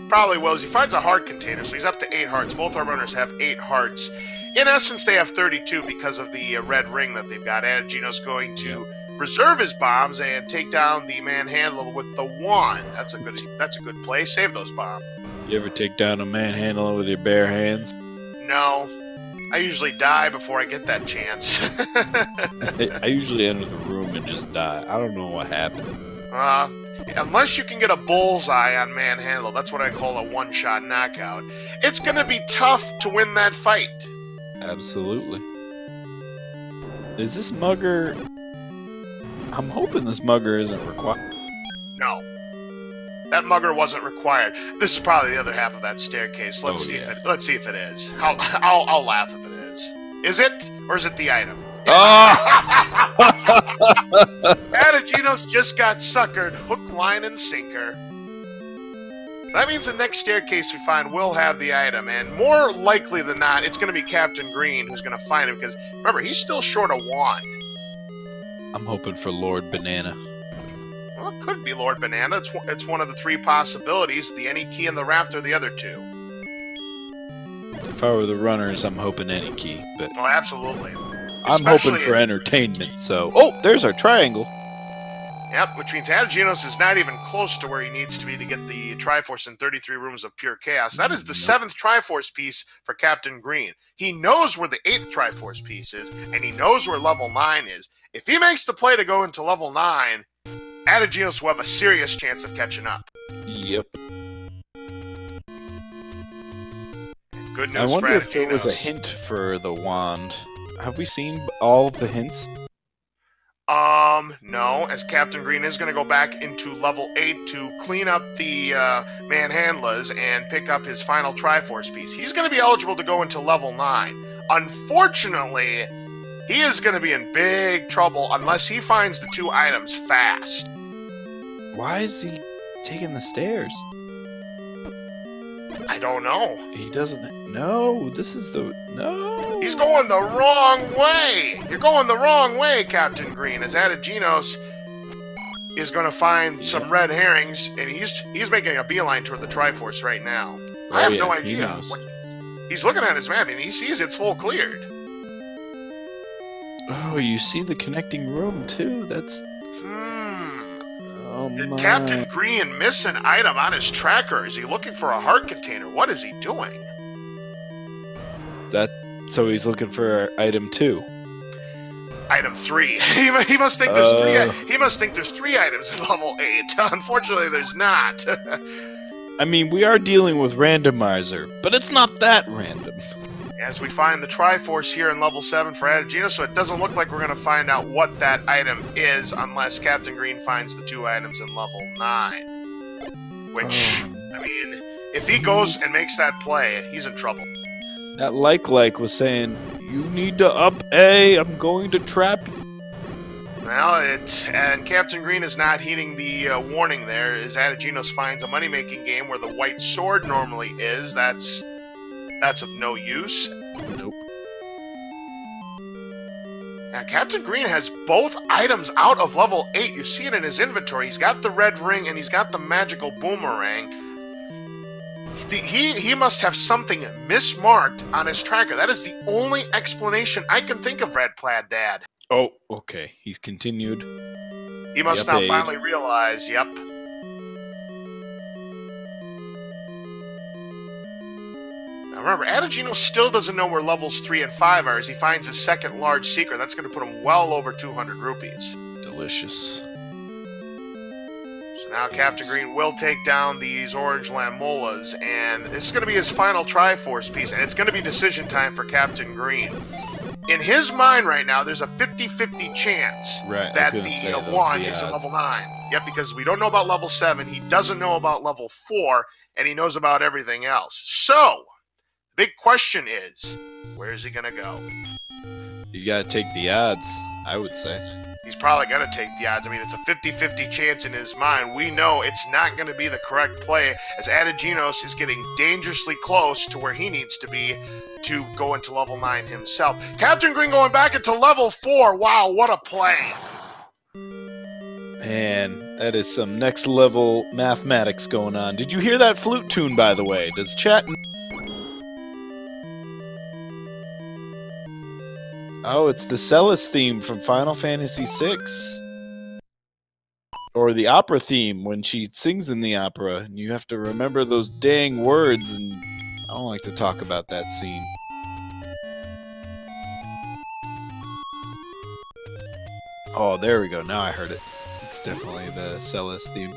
Probably will. As he finds a heart container, so he's up to 8 hearts. Both our runners have 8 hearts. In essence, they have 32 because of the red ring that they've got. Ategenos going to reserve his bombs and take down the manhandler with the wand. That's a good play. Save those bombs. You ever take down a manhandler with your bare hands? No. I usually die before I get that chance. I usually enter the room and just die. I don't know what happened. Unless you can get a bullseye on Manhandle, that's what I call a one-shot knockout. It's going to be tough to win that fight. Absolutely. Is this mugger... I'm hoping this mugger isn't required. No. That mugger wasn't required. This is probably the other half of that staircase. Let's see if it is. I'll laugh if it is. Is it? Or is it the item? Ategenos just got suckered, hook, line, and sinker. So that means the next staircase we find will have the item, and more likely than not, it's going to be Captain Green who's going to find him, because, remember, he's still short a wand. I'm hoping for Lord Banana. Well, it could be Lord Banana. It's one of the 3 possibilities, the any key and the raft are the other 2. If I were the runners, I'm hoping any key, but... Oh, absolutely. I'm hoping for entertainment, so... Oh, there's our triangle. Yep, which means Ategenos is not even close to where he needs to be to get the Triforce in 33 Rooms of Pure Chaos. That is the 7th Triforce piece for Captain Green. He knows where the 8th Triforce piece is, and he knows where level 9 is. If he makes the play to go into level 9, Ategenos will have a serious chance of catching up. Yep. Good news for Ategenos. I wonder if there was a hint for the wand. Have we seen all of the hints? No, as Captain Green is going to go back into level 8 to clean up the manhandlers and pick up his final Triforce piece. He's going to be eligible to go into level 9. Unfortunately, he is going to be in big trouble unless he finds the 2 items fast. Why is he taking the stairs? I don't know. He doesn't. No, this is the. No. He's going the wrong way. You're going the wrong way, Captain Green. As Ategenos is going to find some red herrings, and he's making a beeline toward the Triforce right now. I have no idea. He's looking at his map, and he sees it's full cleared. Oh, you see the connecting room, too? That's... Oh, Did Captain Green miss an item on his tracker? Is he looking for a heart container? What is he doing? So he's looking for item 2. Item 3. he must think there's 3. He must think there's 3 items in level 8. Unfortunately, there's not. I mean, we are dealing with Randomizer, but it's not that random. As we find the Triforce here in level 7 for Ategenos, so it doesn't look like we're going to find out what that item is unless Captain Green finds the 2 items in level 9. Which, I mean, if he goes and makes that play, he's in trouble. That like was saying, you need to up A, I'm going to trap you. Well, and Captain Green is not heeding the warning there, as Ategenos finds a money-making game where the white sword normally is. That's of no use. Nope. Now, Captain Green has both items out of level 8. You see it in his inventory. He's got the red ring and he's got the magical boomerang. He must have something mismarked on his tracker. That is the only explanation I can think of, Red Plaid Dad. Oh, okay. He's continued. He must now finally realize, yep. Remember, Ategenos still doesn't know where levels 3 and 5 are as he finds his second large secret. That's going to put him well over 200 rupees. Delicious. So now Captain Green will take down these orange Lamolas, and this is going to be his final Triforce piece, and it's going to be decision time for Captain Green. In his mind right now, there's a 50-50 chance that the 1 is at level 9. Yep, because we don't know about level 7, he doesn't know about level 4, and he knows about everything else. So... big question is, where is he going to go? You got to take the odds, I would say. He's probably going to take the odds. I mean, it's a 50-50 chance in his mind. We know it's not going to be the correct play, as Ategenos is getting dangerously close to where he needs to be to go into level 9 himself. Captain Green going back into level 4. Wow, what a play. Man, that is some next level mathematics going on. Did you hear that flute tune, by the way? Does chat... Oh, it's the Celis theme from Final Fantasy VI. Or the opera theme when she sings in the opera. And you have to remember those dang words, and I don't like to talk about that scene. Oh, there we go. Now I heard it. It's definitely the Celis theme.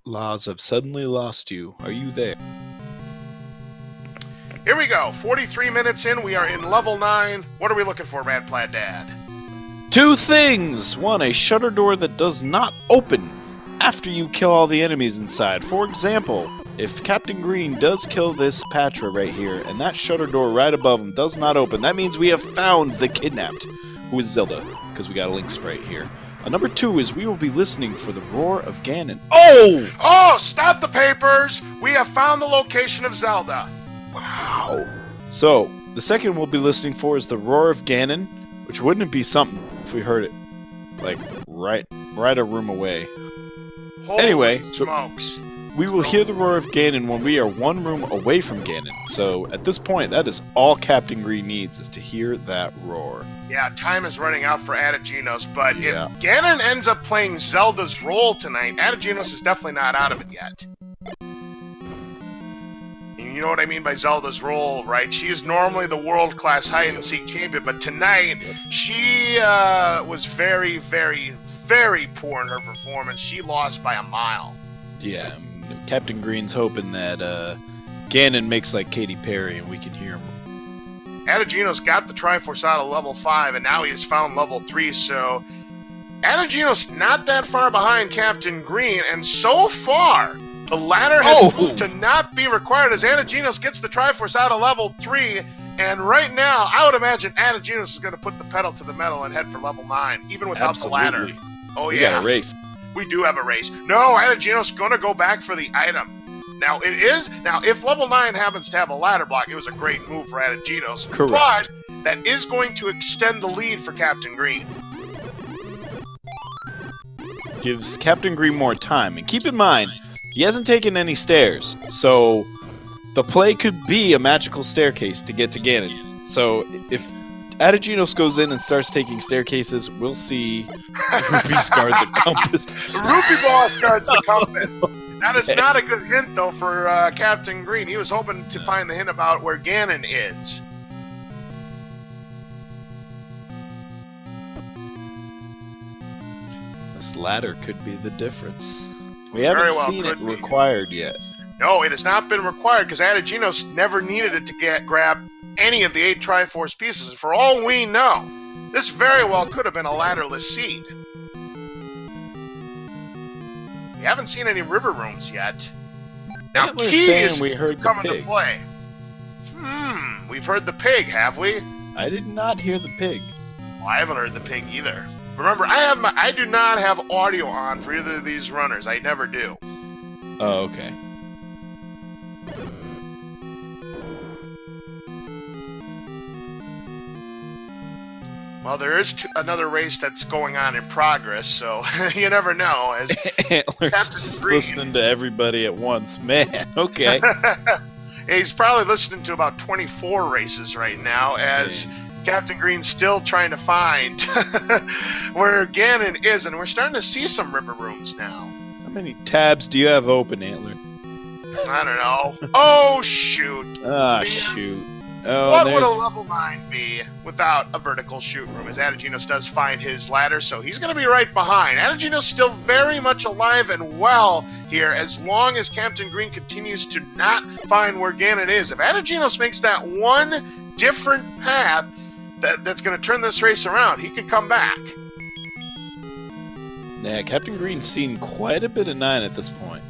Laws have suddenly lost you. Are you there? Here we go. 43 minutes in. We are in level 9. What are we looking for, Red Plaid Dad? 2 things! 1, a shutter door that does not open after you kill all the enemies inside. For example, if Captain Green does kill this Patra right here, and that shutter door right above him does not open, that means we have found the kidnapped, who is Zelda, because we got a link sprite here. Number 2 is we will be listening for the roar of Ganon. Oh! Oh, stop the papers! We have found the location of Zelda. Wow. So, the second we'll be listening for is the roar of Ganon, which wouldn't it be something if we heard it, like, right a room away. Holy anyway, smokes. We will hear the roar of Ganon when we are 1 room away from Ganon. So, at this point, that is all Captain Green needs, is to hear that roar. Yeah, time is running out for Ategenos, but if Ganon ends up playing Zelda's role tonight, Ategenos is definitely not out of it yet. You know what I mean by Zelda's role, right? She is normally the world-class hide-and-seek champion, but tonight, she was very, very, very poor in her performance. She lost by a mile. Yeah, Captain Green's hoping that Ganon makes like Katy Perry and we can hear him. Ategenos got the Triforce out of level 5, and now he has found level 3, so Ategenos not that far behind Captain Green, and so far, the ladder has moved to not be required as Ategenos gets the Triforce out of level 3, and right now, I would imagine Ategenos is going to put the pedal to the metal and head for level 9, even without the ladder. Oh, we got a race. We do have a race. No, Ategenos going to go back for the item. Now, if level 9 happens to have a ladder block, it was a great move for Ategenos. Correct. But that is going to extend the lead for Captain Green. Gives Captain Green more time. And keep in mind, he hasn't taken any stairs, so the play could be a magical staircase to get to Ganon. So if Ategenos goes in and starts taking staircases, we'll see Rupees guard the compass. Rupee Boss guards the compass. That is not a good hint, though, for Captain Green. He was hoping to find the hint about where Ganon is. This ladder could be the difference. We haven't seen it required yet. No, it has not been required because Ategenos never needed it to grab any of the 8 Triforce pieces. For all we know, this very well could have been a ladderless seed. We haven't seen any river rooms yet. Now, keys come into play. We've heard the pig, have we? I did not hear the pig. Well, I haven't heard the pig either. Remember, I do not have audio on for either of these runners. I never do. Oh, okay. Well, there is another race that's going on in progress, so you never know. As Antler's just listening to everybody at once. Man, okay. He's probably listening to about 24 races right now, as Captain Green's still trying to find where Ganon is, and we're starting to see some river rooms now. How many tabs do you have open, Antler? I don't know. Oh, shoot. Ah, shoot. Oh, what would a level 9 be without a vertical shoot room? As Ategenos does find his ladder, so he's going to be right behind. Ategenos still very much alive and well here, as long as Captain Green continues to not find where Ganon is. If Ategenos makes that one different path that's going to turn this race around, he can come back. Yeah, Captain Green's seen quite a bit of 9 at this point.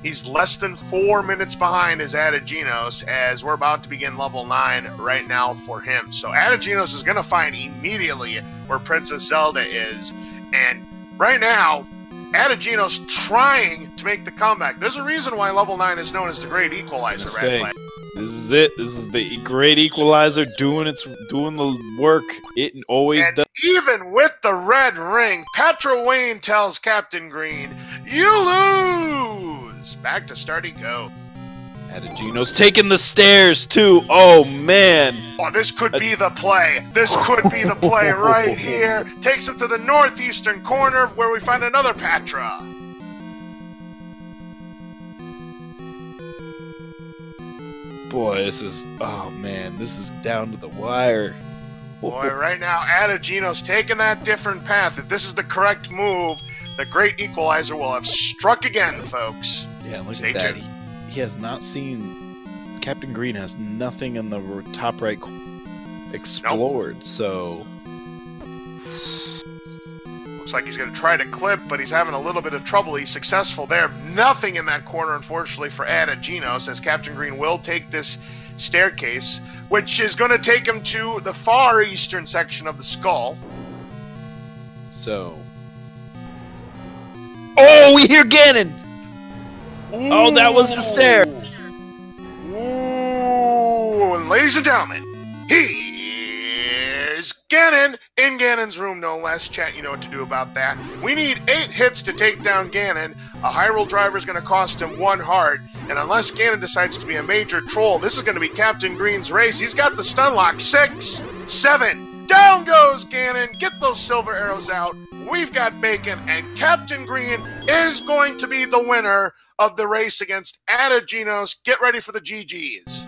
He's less than 4 minutes behind his Ategenos, as we're about to begin level 9 right now for him. So Ategenos is going to find immediately where Princess Zelda is. And right now, Ategenos trying to make the comeback. There's a reason why level 9 is known as the Great Equalizer, Red Flag. This is it. This is the Great Equalizer doing the work. It always does. Even with the red ring, Petra Wayne tells Captain Green, "You lose." Back to start he go. Ategenos taking the stairs too. Oh man. Oh, this could be the play. This could be the play right here. Takes him to the northeastern corner where we find another Patra. Boy, this is, oh man, this is down to the wire. Boy, right now, Ategenos taking that different path. If this is the correct move, the Great Equalizer will have struck again, folks. Yeah, look at that. He has not seen, Captain Green has nothing in the top right explored, so... Looks like he's going to try to clip, but he's having a little bit of trouble. He's successful there. Nothing in that corner, unfortunately, for Ategenos, as Captain Green will take this staircase, which is going to take him to the far eastern section of the skull. So... Oh, we hear Ganon! Ooh. Oh, that was the stair! Ooh, and ladies and gentlemen, here's Ganon in Ganon's room, no less. Chat, you know what to do about that. We need 8 hits to take down Ganon. A Hyrule driver is going to cost him 1 heart, and unless Ganon decides to be a major troll, this is going to be Captain Green's race. He's got the stun lock. 6, 7, down goes Ganon. Get those silver arrows out. We've got bacon, and Captain Green is going to be the winner of the race against Ategenos. Get ready for the GGs.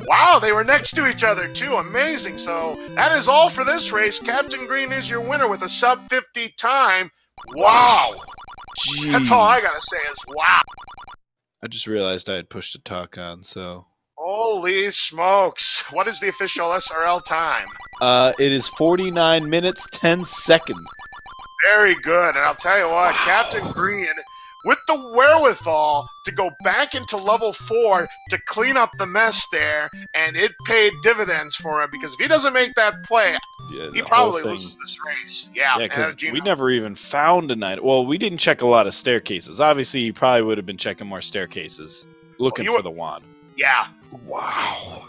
Wow, they were next to each other, too. Amazing. So that is all for this race. Captain Green is your winner with a sub-50 time. Wow. Jeez. That's all I got to say is wow. I just realized I had pushed a talk on, so... Holy smokes. What is the official SRL time? It is 49 minutes, 10 seconds. Very good. And I'll tell you what, Wow. Captain Green, with the wherewithal to go back into level 4 to clean up the mess there, and it paid dividends for him, because if he doesn't make that play, he probably loses this race. Yeah, because we never even found an item. Well, we didn't check a lot of staircases. Obviously, you probably would have been checking more staircases, looking for the wand. Yeah. Wow.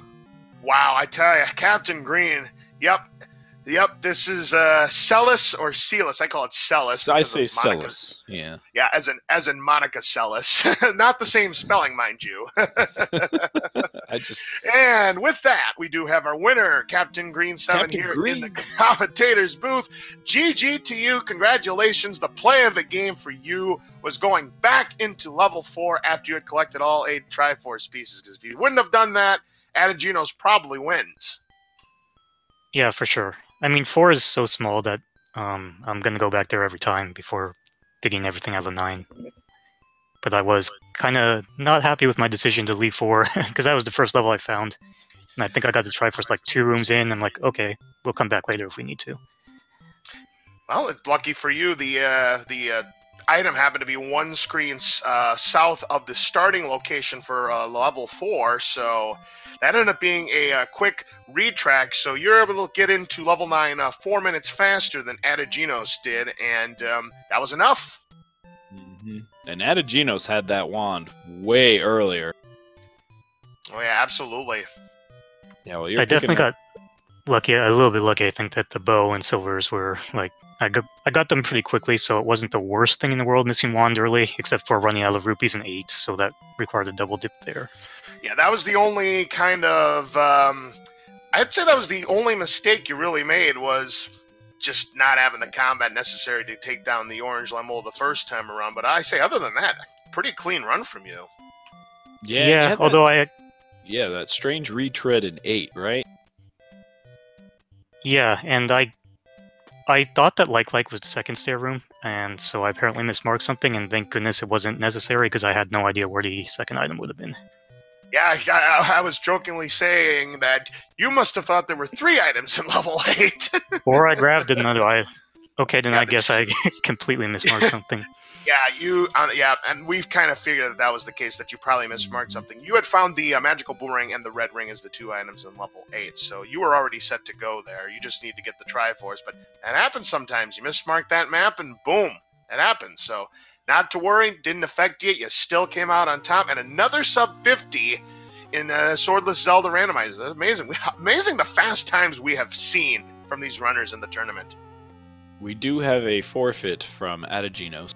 Wow, I tell you, Captain Green, yep, this is Celis or Celis. I call it Celis. I say Celis, yeah. Yeah, as in Monica Celis. Not the same spelling, mind you. And with that, we do have our winner, CaptainGreen7 here in the commentator's booth. GG to you. Congratulations. The play of the game for you was going back into level 4 after you had collected all 8 Triforce pieces. Because if you wouldn't have done that, Ategenos probably wins. Yeah, for sure. I mean, 4 is so small that I'm going to go back there every time before digging everything out of 9. But I was kind of not happy with my decision to leave 4, because that was the first level I found. And I think I got the Triforce like 2 rooms in. I'm like, okay, we'll come back later if we need to. Well, lucky for you, the item happened to be 1 screen south of the starting location for level 4, so that ended up being a quick retrack, so you're able to get into level 9 4 minutes faster than Ategenos did, and that was enough. Mm-hmm. And Ategenos had that wand way earlier. Oh yeah, absolutely. Yeah, well, I definitely got lucky, a little bit lucky. I think that the bow and silvers were like, I got them pretty quickly, so it wasn't the worst thing in the world missing wand early, except for running out of rupees and 8, so that required a double dip there. Yeah, that was the only kind of, I'd say that was the only mistake you really made, was just not having the combat necessary to take down the orange Lemo the first time around. But I say, other than that, pretty clean run from you. Yeah, although Yeah, that strange retread in 8, right? Yeah, and I thought that like was the second stair room, and so I apparently mismarked something, and thank goodness it wasn't necessary, because I had no idea where the second item would have been. Yeah, I was jokingly saying that you must have thought there were 3 items in level 8. Or I grabbed another item. Okay, then I guess I completely mismarked something. Yeah, and we've kind of figured that was the case, that you probably mismarked something. You had found the magical boomerang and the red ring as the 2 items in level 8, so you were already set to go there. You just need to get the Triforce, but that happens sometimes. You mismark that map, and boom, it happens. So not to worry, didn't affect you. You still came out on top, and another sub 50 in Swordless Zelda Randomizer. That's amazing. Amazing the fast times we have seen from these runners in the tournament. We do have a forfeit from Ategenos.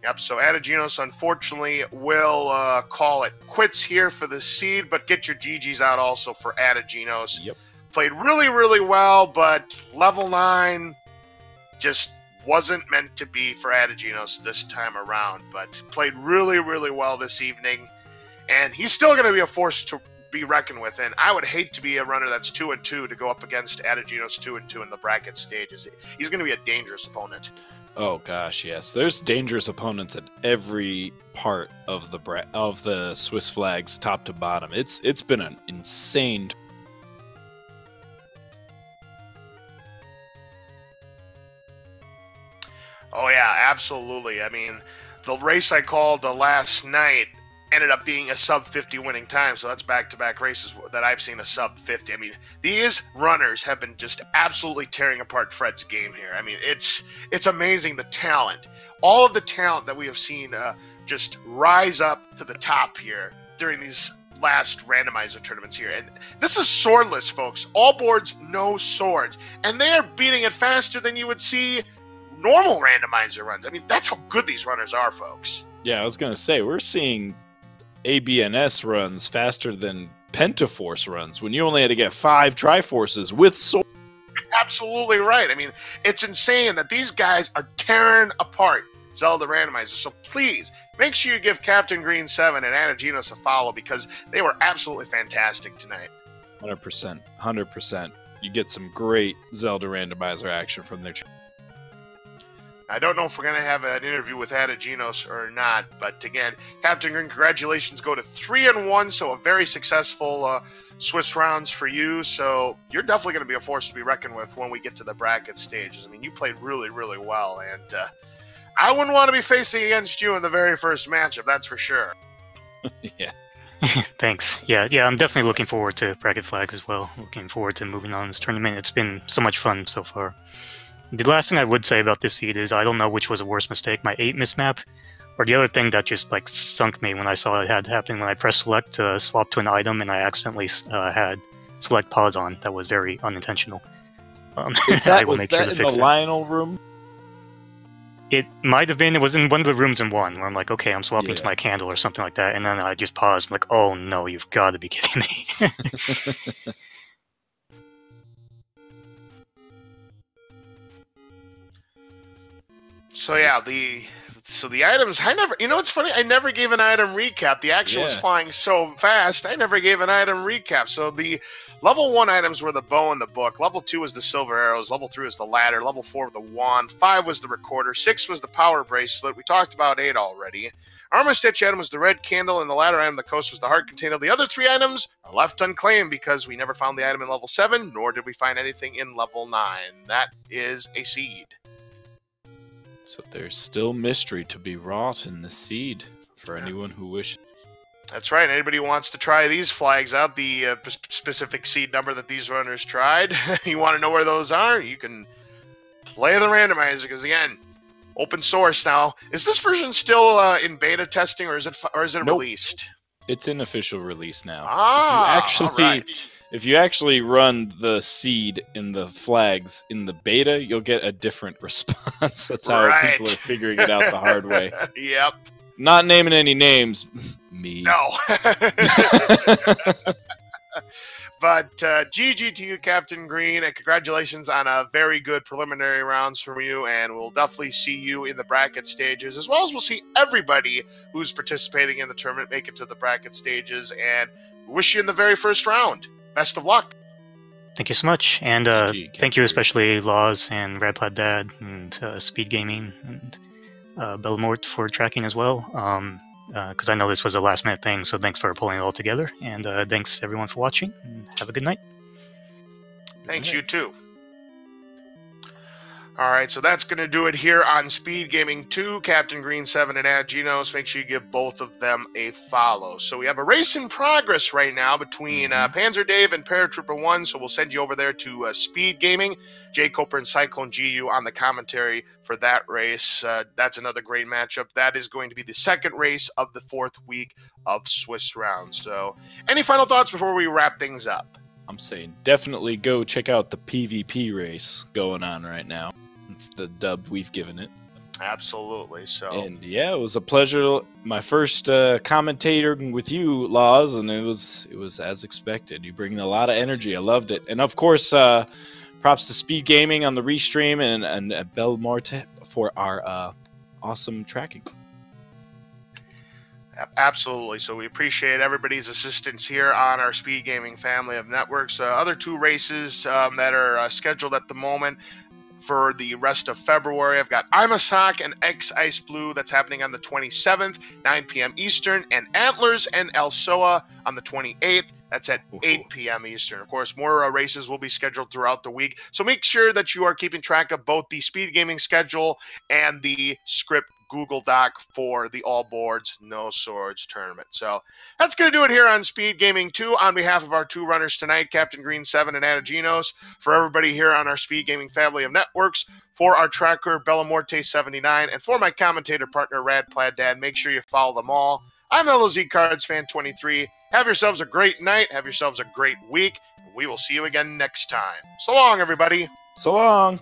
Yep, so Ategenos, unfortunately, will call it quits here for the seed, but get your GGs out also for Ategenos. Yep. Played really, really well, but level 9 just wasn't meant to be for Ategenos this time around, but played really, really well this evening, and he's still going to be a force to be reckoned with, and I would hate to be a runner that's 2-2 to go up against Ategenos 2-2 in the bracket stages. He's going to be a dangerous opponent. Oh gosh, yes. There's dangerous opponents at every part of the Swiss flags, top to bottom. It's been an insane. Oh yeah, absolutely. I mean, the race I called last night ended up being a sub 50 winning time, so that's back-to-back races that I've seen a sub 50. I mean, these runners have been just absolutely tearing apart Fred's game here. I mean, it's amazing, the talent. All of the talent that we have seen just rise up to the top here during these last randomizer tournaments here. And this is swordless, folks. All boards, no swords. And they are beating it faster than you would see normal randomizer runs. I mean, that's how good these runners are, folks. Yeah, I was going to say, we're seeing ABNS runs faster than Pentaforce runs when you only had to get 5 Triforces with sword. Absolutely right. I mean, it's insane that these guys are tearing apart Zelda Randomizer. So please, make sure you give CaptainGreen7 and Ategenos a follow, because they were absolutely fantastic tonight. 100%. 100%. You get some great Zelda Randomizer action from their channel. I don't know if we're going to have an interview with Ategenos or not, but again, Captain Green, congratulations go to 3-1, so a very successful Swiss rounds for you. So you're definitely going to be a force to be reckoned with when we get to the bracket stages. I mean, you played really, really well, and I wouldn't want to be facing against you in the very first matchup, that's for sure. Yeah. Thanks. Yeah, I'm definitely looking forward to bracket flags as well. Looking forward to moving on in this tournament. It's been so much fun so far. The last thing I would say about this seed is I don't know which was a worse mistake, my 8 mismap, or the other thing that just like sunk me when I saw it had happened when I pressed select to swap to an item and I accidentally had select pause on. That was very unintentional. Was that in the Lionel room? It might have been. It was in one of the rooms in one where I'm like, okay, I'm swapping to my candle or something like that, and then I just paused. I'm like, oh no, you've got to be kidding me. So yeah, the items, I never, you know what's funny? I never gave an item recap. The action was flying so fast, I never gave an item recap. So the level 1 items were the bow and the book. Level 2 was the silver arrows. Level 3 was the ladder. Level 4 was the wand. 5 was the recorder. 6 was the power bracelet. We talked about 8 already. Armor stitch item was the red candle, and the ladder item, the coast, was the heart container. The other 3 items are left unclaimed because we never found the item in level 7, nor did we find anything in level 9. That is a seed. So there's still mystery to be wrought in the seed for anyone who wishes. That's right. Anybody who wants to try these flags out, the specific seed number that these runners tried, you want to know where those are, you can play the randomizer, because again, open source now. Is this version still in beta testing, or is it released? It's in official release now. If you actually run the seed in the flags in the beta, you'll get a different response. That's how people are figuring it out the hard way. Yep. Not naming any names. Me. No. But GG to you, Captain Green, and congratulations on a very good preliminary rounds from you, and we'll definitely see you in the bracket stages, as well as we'll see everybody who's participating in the tournament make it to the bracket stages, and wish you in the very first round. Best of luck. Thank you so much, and thank you especially Laws and Radplaid Dad and Speed Gaming and Belmort for tracking as well, because I know this was a last-minute thing, so thanks for pulling it all together, and thanks everyone for watching, and have a good night. Thanks, you too. All right, so that's going to do it here on Speed Gaming 2, CaptainGreen7 and Ategenos. Make sure you give both of them a follow. So we have a race in progress right now between Panzer Dave and Paratrooper 1, so we'll send you over there to Speed Gaming. Jay Coper and Cyclone GU on the commentary for that race. That's another great matchup. That is going to be the second race of the 4th week of Swiss rounds. So any final thoughts before we wrap things up? I'm saying definitely go check out the PvP race going on right now. It's the dub we've given it. Absolutely. So. And yeah, it was a pleasure. My first commentator with you, Laws, and it was as expected. You bring a lot of energy. I loved it. And of course, props to Speed Gaming on the restream and Belmort for our awesome tracking. Absolutely. So we appreciate everybody's assistance here on our Speed Gaming family of networks. Other 2 races that are scheduled at the moment. For the rest of February, I've got Imasak and X Ice Blue. That's happening on the 27th, 9 p.m. Eastern, and Antlers and El Soa on the 28th. That's at 8 p.m. Eastern. Of course, more races will be scheduled throughout the week. So make sure that you are keeping track of both the Speed Gaming schedule and the script Google Doc for the All Boards, No Swords tournament. So that's going to do it here on Speed Gaming 2. On behalf of our 2 runners tonight, CaptainGreen7 and Ategenos, for everybody here on our Speed Gaming family of networks, for our tracker, Bellamorte79, and for my commentator partner, Radplaid Dad, make sure you follow them all. I'm LOZ Cards Fan 23. Have yourselves a great night. Have yourselves a great week. We will see you again next time. So long, everybody. So long.